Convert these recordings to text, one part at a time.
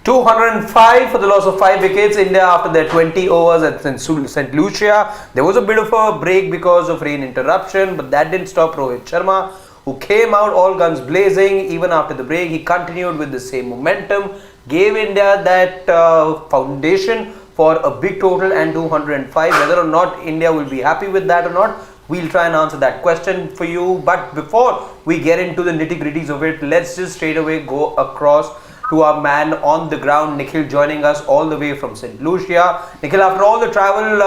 205 for the loss of 5 wickets. India after their 20 overs at St Lucia. There was a bit of a break because of rain interruption, but that didn't stop Rohit Sharma, who came out all guns blazing. Even after the break, he continued with the same momentum, gave India that foundation for a big total and 205. Whether or not India will be happy with that or not, we'll try and answer that question for you. But before we get into the nitty-gritties of it, let's just straight away go across to our man on the ground, Nikhil, joining us all the way from St Lucia. Nikhil, after all the travel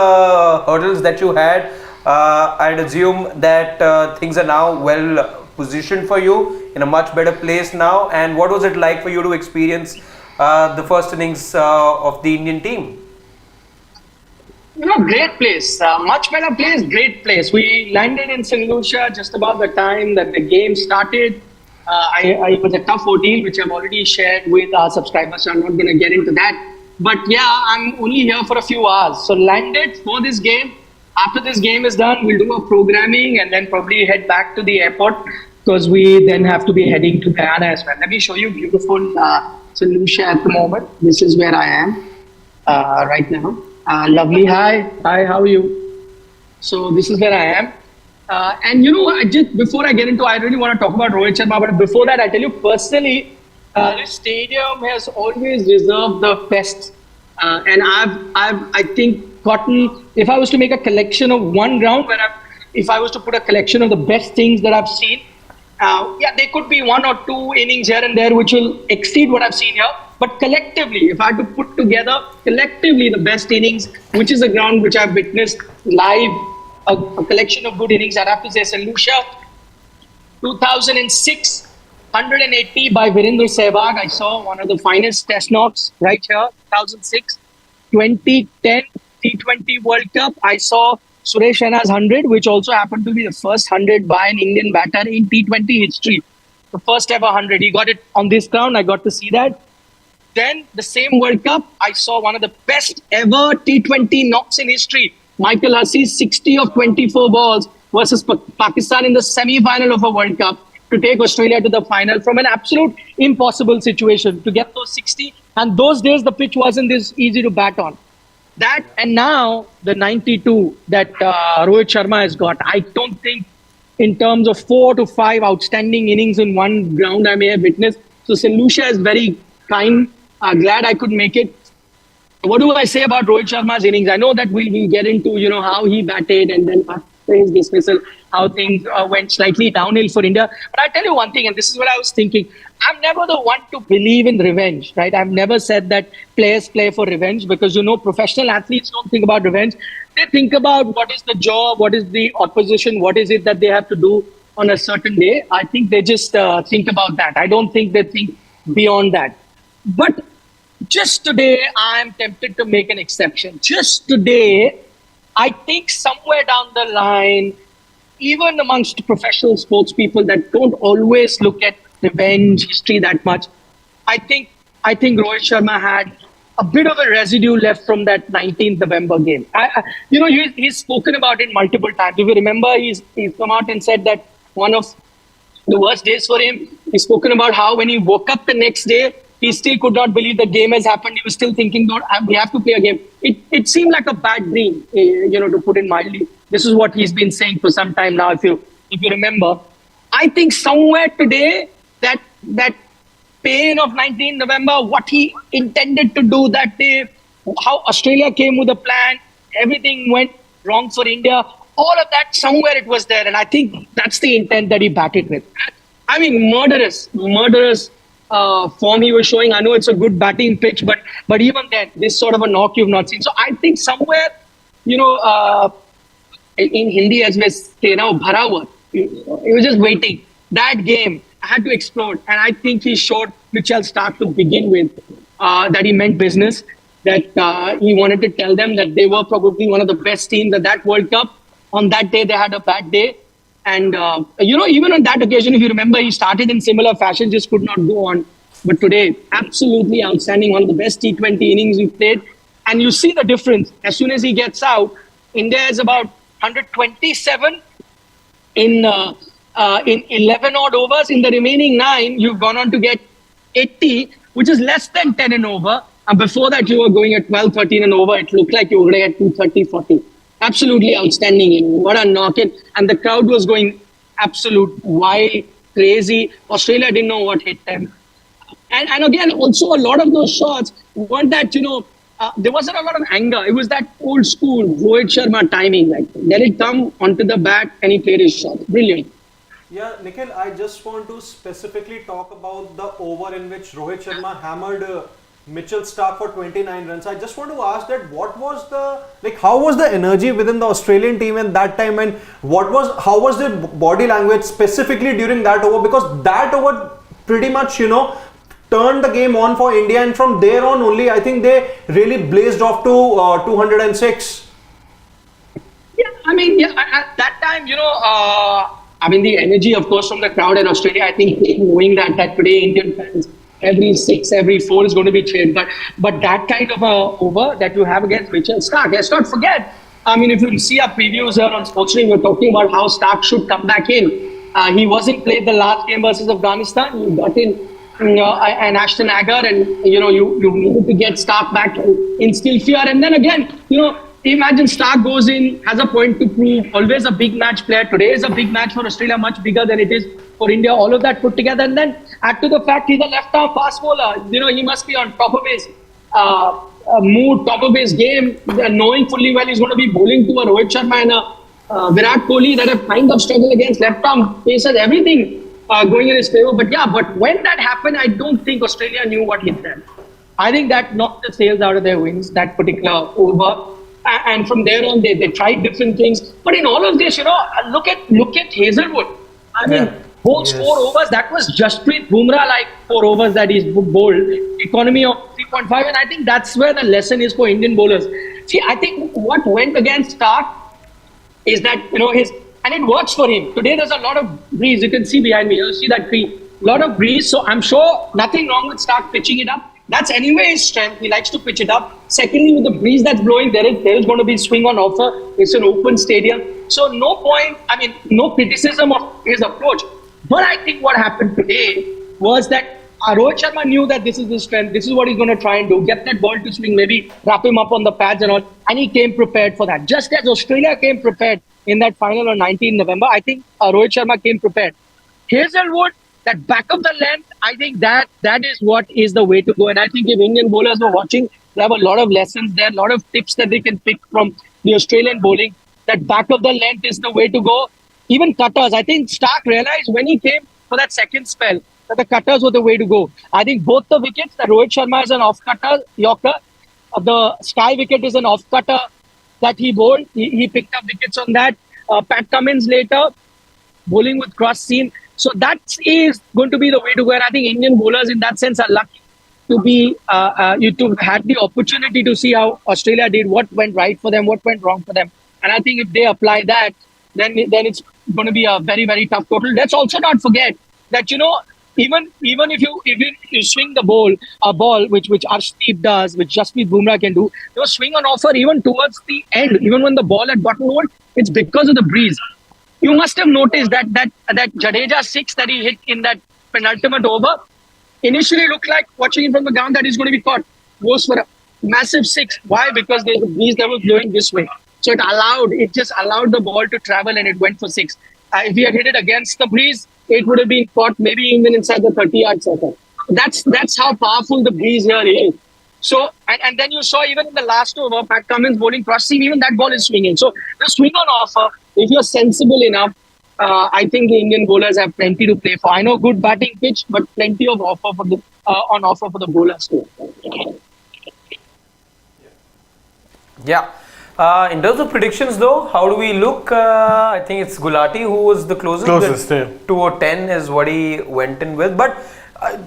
hurdles that you had, I'd assume that things are now well positioned for you, in a much better place now. And what was it like for you to experience the first innings of the Indian team? Great place, much better place, great place. We landed in St Lucia just about the time that the game started. It was a tough ordeal, which I've already shared with our subscribers, so I'm not going to get into that. But yeah, I'm only here for a few hours. So landed for this game. After this game is done, we'll do a programming and then probably head back to the airport, because we then have to be heading to Guyana as well. Let me show you beautiful St Lucia at the moment. This is where I am right now. Lovely. Hi, how are you? So this is where I am. And just before I get into, I really want to talk about Rohit Sharma, but before that, I tell you personally, this stadium has always reserved the best. And I think gotten, if I was to make a collection of one ground, if I was to put a collection of the best things that I've seen, there could be one or two innings here and there which will exceed what I've seen here. But collectively, if I had to put together collectively the best innings, which is a ground which I've witnessed live, a collection of good innings, I'd have to say St Lucia, 2006, 180 by Virendra Sehwag. I saw one of the finest test knocks right here, 2006. 2010 T20 World Cup, I saw Suresh Raina's 100, which also happened to be the first 100 by an Indian batter in T20 history. The first ever 100. He got it on this ground. I got to see that. Then the same World Cup, I saw one of the best ever T20 knocks in history. Michael Hussey's 60 of 24 balls versus Pakistan in the semi-final of a World Cup to take Australia to the final from an absolute impossible situation to get those 60. And those days, the pitch wasn't this easy to bat on. That and now the 92 that Rohit Sharma has got, I don't think in terms of 4 to 5 outstanding innings in one ground I may have witnessed. So St Lucia is very kind. Glad I could make it. What do I say about Rohit Sharma's innings? I know that we'll get into, how he batted and then after his dismissal, how things went slightly downhill for India. But I tell you one thing, and this is what I was thinking. I'm never the one to believe in revenge, right? I've never said that players play for revenge because, professional athletes don't think about revenge. They think about what is the job, what is the opposition, what is it that they have to do on a certain day. I think they just think about that. I don't think they think beyond that. But just today, I'm tempted to make an exception. Just today, I think somewhere down the line, even amongst professional sports people that don't always look at revenge history that much, I think Rohit Sharma had a bit of a residue left from that 19th November game. He's spoken about it multiple times. If you remember, he's come out and said that one of the worst days for him. He's spoken about how when he woke up the next day, he still could not believe the game has happened. He was still thinking, no, we have to play a game. It seemed like a bad dream, to put it mildly. This is what he's been saying for some time now, if you remember. I think somewhere today, that pain of 19 November, what he intended to do that day, how Australia came with a plan, everything went wrong for India, all of that, somewhere it was there. And I think that's the intent that he batted with. I mean, murderous form he was showing. I know it's a good batting pitch, but even then, this sort of a knock you've not seen. So I think somewhere, in Hindi as we say now, bhara hua. He was just waiting. That game had to explode, and I think he showed, which I'll start to begin with, that he meant business. That he wanted to tell them that they were probably one of the best teams at that World Cup. On that day, they had a bad day. And, even on that occasion, if you remember, he started in similar fashion, just could not go on. But today, absolutely outstanding, one of the best T20 innings we played. And you see the difference. As soon as he gets out, India is about 127 in 11 odd overs. In the remaining 9, you've gone on to get 80. which is less than 10 and over. And before that, you were going at 12, 13 and over. It looked like you were going at 230, 40. Absolutely outstanding. What a knock it. And the crowd was going absolute wild, crazy. Australia didn't know what hit them. And again, also a lot of those shots weren't that, there wasn't a lot of anger. It was that old school Rohit Sharma timing. Like, let it come onto the bat and he played his shot. Brilliant. Yeah, Nikhil, I just want to specifically talk about the over in which Rohit Sharma hammered Mitchell Starc for 29 runs. I just want to ask that how was the energy within the Australian team at that time, and how was the body language specifically during that over? Because that over pretty much, turned the game on for India, and from there on only, I think they really blazed off to 206. Yeah, at that time, the energy, of course, from the crowd in Australia, I think knowing that today Indian fans, every 6, every 4 is going to be cheered. But that kind of a over that you have against Mitchell Starc, let's not forget, if you see our previews here on Sportsline, we're talking about how Starc should come back in. He wasn't played the last game versus Afghanistan. He got in and Ashton Agar, and you needed to get Starc back and instill fear. And then again, imagine Starc goes in, has a point to prove, always a big match player. Today is a big match for Australia, much bigger than it is for India. All of that put together, and then add to the fact he's a left-arm fast bowler. He must be on top of his mood, top of his game, knowing fully well he's going to be bowling to a Rohit Sharma and a Virat Kohli that have kind of struggled against left-arm paces, everything going in his favour. But when that happened, I don't think Australia knew what hit them. I think that knocked the sails out of their wings, that particular over. And from there on, they tried different things. But in all of this, look at Hazelwood. Bowls 4 overs. That was Jasprit Bumrah like 4 overs that he's bowled. Economy of 3.5. And I think that's where the lesson is for Indian bowlers. See, I think what went against Starc is that, and it works for him. Today, there's a lot of breeze. You can see behind me. You see that tree. A lot of breeze. So I'm sure nothing wrong with Starc pitching it up. That's anyway his strength. He likes to pitch it up. Secondly, with the breeze that's blowing, there is going to be swing on offer. It's an open stadium. So no criticism of his approach. But I think what happened today was that Rohit Sharma knew that this is his strength. This is what he's going to try and do. Get that ball to swing, maybe wrap him up on the pads and all. And he came prepared for that. Just as Australia came prepared in that final on 19 November, I think Rohit Sharma came prepared. Hazelwood, that back of the length, I think that is what is the way to go. And I think if Indian bowlers were watching, they have a lot of lessons there, a lot of tips that they can pick from the Australian bowling. That back of the length is the way to go. Even cutters, I think Starc realized when he came for that second spell that the cutters were the way to go. I think both the wickets, that Rohit Sharma is an off-cutter, Yorker. The Sky wicket is an off-cutter that he bowled. He picked up wickets on that. Pat Cummins later, bowling with cross seam. So that is going to be the way to go. And I think Indian bowlers in that sense are lucky to be, to have the opportunity to see how Australia did, what went right for them, what went wrong for them. And I think if they apply that, then it's going to be a very, very tough total. Let's also not forget that, even if you swing the ball, which Arshdeep does, which Jasprit Bumrah can do, swing on offer even towards the end, even when the ball had gotten over, it's because of the breeze. You must have noticed that Jadeja 6 that he hit in that penultimate over initially looked like, watching it from the ground, that he's going to be caught. Goes for a massive 6. Why? Because there's a breeze that was blowing this way. So it just allowed the ball to travel, and it went for 6. If he had hit it against the breeze, it would have been caught maybe even inside the 30-yard circle. That's how powerful the breeze here is. So, and then you saw even in the last over, Pat Cummins bowling cross seam, even that ball is swinging. So the swing on offer, if you're sensible enough, I think the Indian bowlers have plenty to play for. I know good batting pitch, but plenty of offer for the on offer for the bowlers too. Yeah. In terms of predictions though, how do we look? I think it's Gulati who was the closest. 210 is what he went in with. But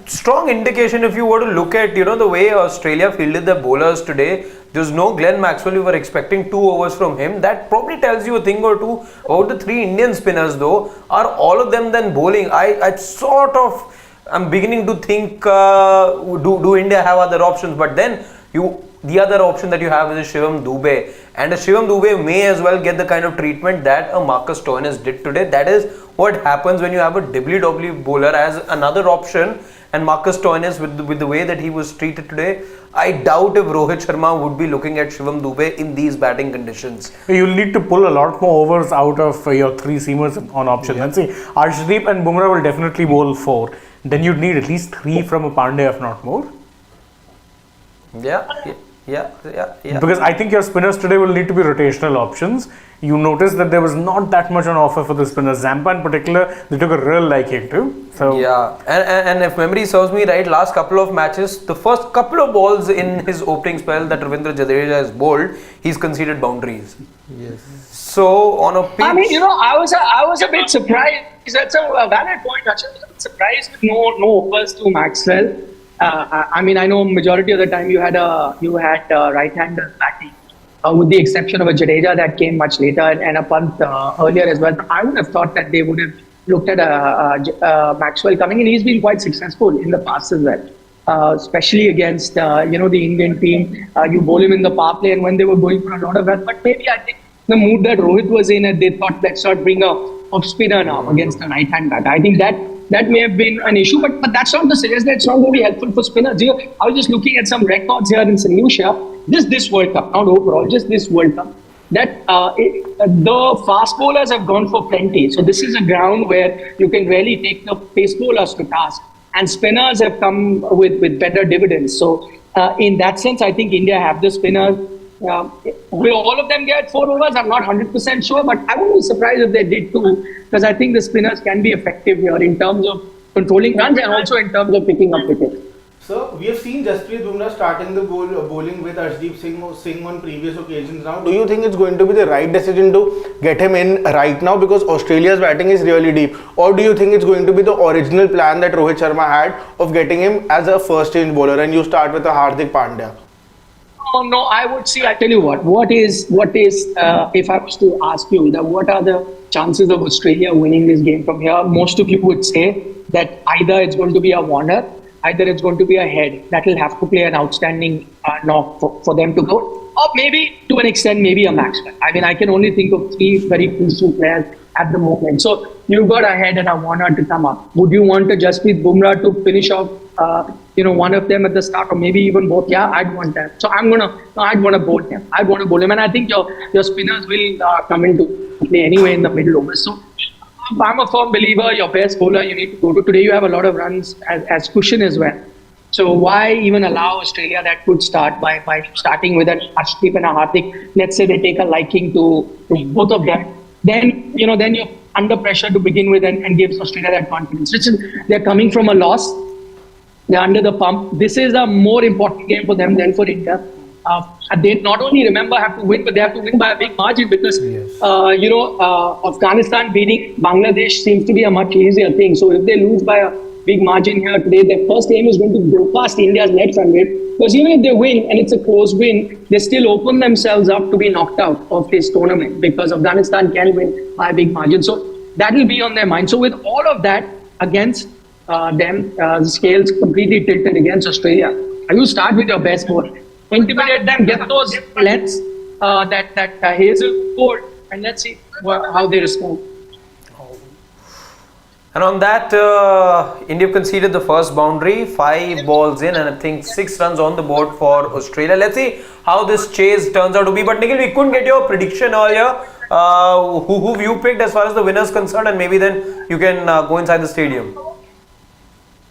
strong indication if you were to look at, the way Australia fielded their bowlers today. There's no Glenn Maxwell. We were expecting 2 overs from him. That probably tells you a thing or two about the 3 Indian spinners though. Are all of them then bowling? I'm beginning to think, do India have other options? But then the other option that you have is a Shivam Dube, and a Shivam Dube may as well get the kind of treatment that a Marcus Stoinis did today. That is what happens when you have a WWE bowler as another option, and Marcus Stoinis with the way that he was treated today, I doubt if Rohit Sharma would be looking at Shivam Dube in these batting conditions. You'll need to pull a lot more overs out of your three seamers on option. Let's see, Arshdeep and Bumrah will definitely bowl 4. Then you'd need at least 3 from a Pandey, if not more. Yeah. Because I think your spinners today will need to be rotational options. You notice that there was not that much on offer for the spinners. Zampa in particular, they took a real liking to. So yeah, and if memory serves me right, last couple of matches, the first couple of balls in his opening spell that Ravindra Jadeja has bowled, he's conceded boundaries. Yes. So on a pitch, I mean, I was a bit surprised. That's a valid point. Actually, I was surprised with no offers to Maxwell. I mean, I know majority of the time you had right-hander batting, with the exception of a Jadeja that came much later and a Pant earlier as well. I would have thought that they would have looked at Maxwell coming in. He's been quite successful in the past as well, especially against the Indian team. You bowl him in the power play, and when they were going for a lot of runs, but maybe I think the mood that Rohit was in, and they thought, let's not bring a off spinner now against a right-hand batter. I think that may have been an issue, but that's not to suggest that it's not going to be helpful for spinners. I was just looking at some records here in St Lucia, just this World Cup, not overall, just this World Cup, that the fast bowlers have gone for plenty. So this is a ground where you can really take the pace bowlers to task, and spinners have come with better dividends. So in that sense, I think India have the spinners. Will all of them get 4 overs? I'm not 100% sure, but I wouldn't be surprised if they did too, because I think the spinners can be effective here in terms of controlling runs and also in terms of picking up wickets. So we have seen Jasprit Bumrah starting the bowling with Arshdeep Singh on previous occasions now. Do you think it's going to be the right decision to get him in right now because Australia's batting is really deep? Or do you think it's going to be the original plan that Rohit Sharma had of getting him as a first change bowler and you start with a Hardik Pandya? Oh, no, I would see, I tell you what is if I was to ask you that what are the chances of Australia winning this game from here? Most of you would say that either it's going to be a Warner, either it's going to be a Head that will have to play an outstanding knock for them to go, or maybe to an extent maybe a Maxwell. I mean, I can only think of 3 very crucial players at the moment. So you've got a Head and a Warner to come up. Would you want to Jasprit Bumrah to finish off one of them at the start, or maybe even both? Yeah, I'd want that. So I'd want to bowl him. I'd want to bowl him, and I think your spinners will come into play anyway in the middle overs. So I'm a firm believer. Your best bowler you need to go to today. You have a lot of runs as cushion as well. So why even allow Australia that good start by starting with an Arshdeep and a Hardik? Let's say they take a liking to both of them. Then you're under pressure to begin with and gives Australia that confidence. They're coming from a loss. They're under the pump. This is a more important game for them than for India. They not only have to win, but they have to win by a big margin because, Afghanistan beating Bangladesh seems to be a much easier thing. So if they lose by a big margin here today, their first aim is going to go past India's net run rate. Because even if they win and it's a close win, they still open themselves up to be knocked out of this tournament because Afghanistan can win by a big margin. So that will be on their mind. So with all of that against them, the scales completely tilted against Australia. You start with your best bowler, intimidate them, get those lengths that Hazel scored, and let's see how they respond. And on that, India conceded the first boundary, 5 balls in, and I think 6 runs on the board for Australia. Let's see how this chase turns out to be. But Nikhil, we couldn't get your prediction earlier. Who you picked as far as the winner is concerned, and maybe then you can go inside the stadium.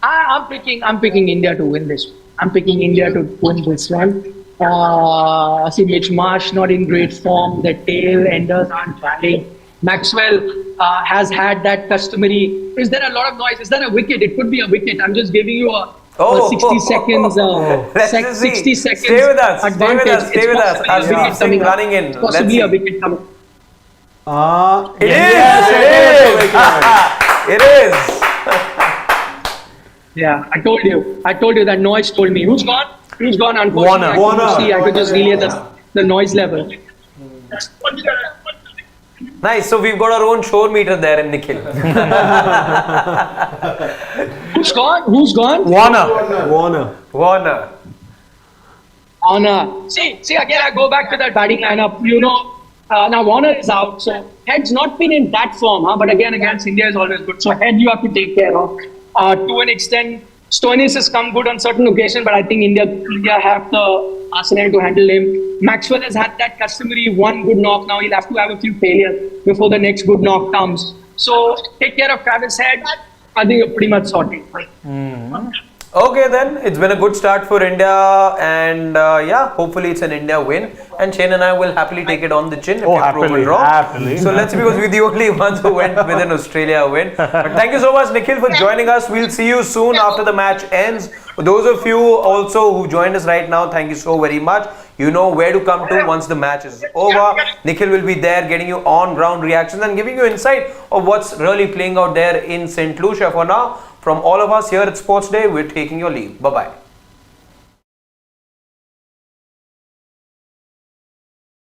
I'm picking India to win this. I'm picking India to win this one. See, Mitch Marsh not in great form. The tail enders aren't batting. Maxwell has had that customary. Is there a lot of noise? Is there a wicket? It could be a wicket. I'm just giving you a 60 seconds. 60 seconds. Stay with us. Advantage. Stay with us. Harshdeep Singh running in. Possibly a wicket coming. It is. It is. Yeah, I told you that noise told me. Who's gone? Unfortunately, Warner. I could just relay the noise level. Nice. So we've got our own shore meter there in Nikhil. Who's gone? Warner. See, again, I go back to that batting lineup. Now Warner is out, so Head's not been in that form, but again, against India is always good. So Head you have to take care of. To an extent, Stoinis has come good on certain occasions, but I think India have the arsenal to handle him. Maxwell has had that customary one good knock. Now he'll have to have a few failures before the next good knock comes. So take care of Travis Head. I think you're pretty much sorted. Okay, then it's been a good start for India, and yeah, hopefully it's an India win. And Shane and I will happily take it on the chin if Oh, you're happily, proven wrong. happily. So let's be, because we're the only ones who went with an Australia win. But thank you so much, Nikhil, for joining us. We'll see you soon after the match ends. For those of you also who joined us right now, thank you so very much. You know where to come to once the match is over. Nikhil will be there getting you on ground reactions and giving you insight of what's really playing out there in St Lucia. For now, from all of us here at Sports Day, we're taking your leave. Bye bye.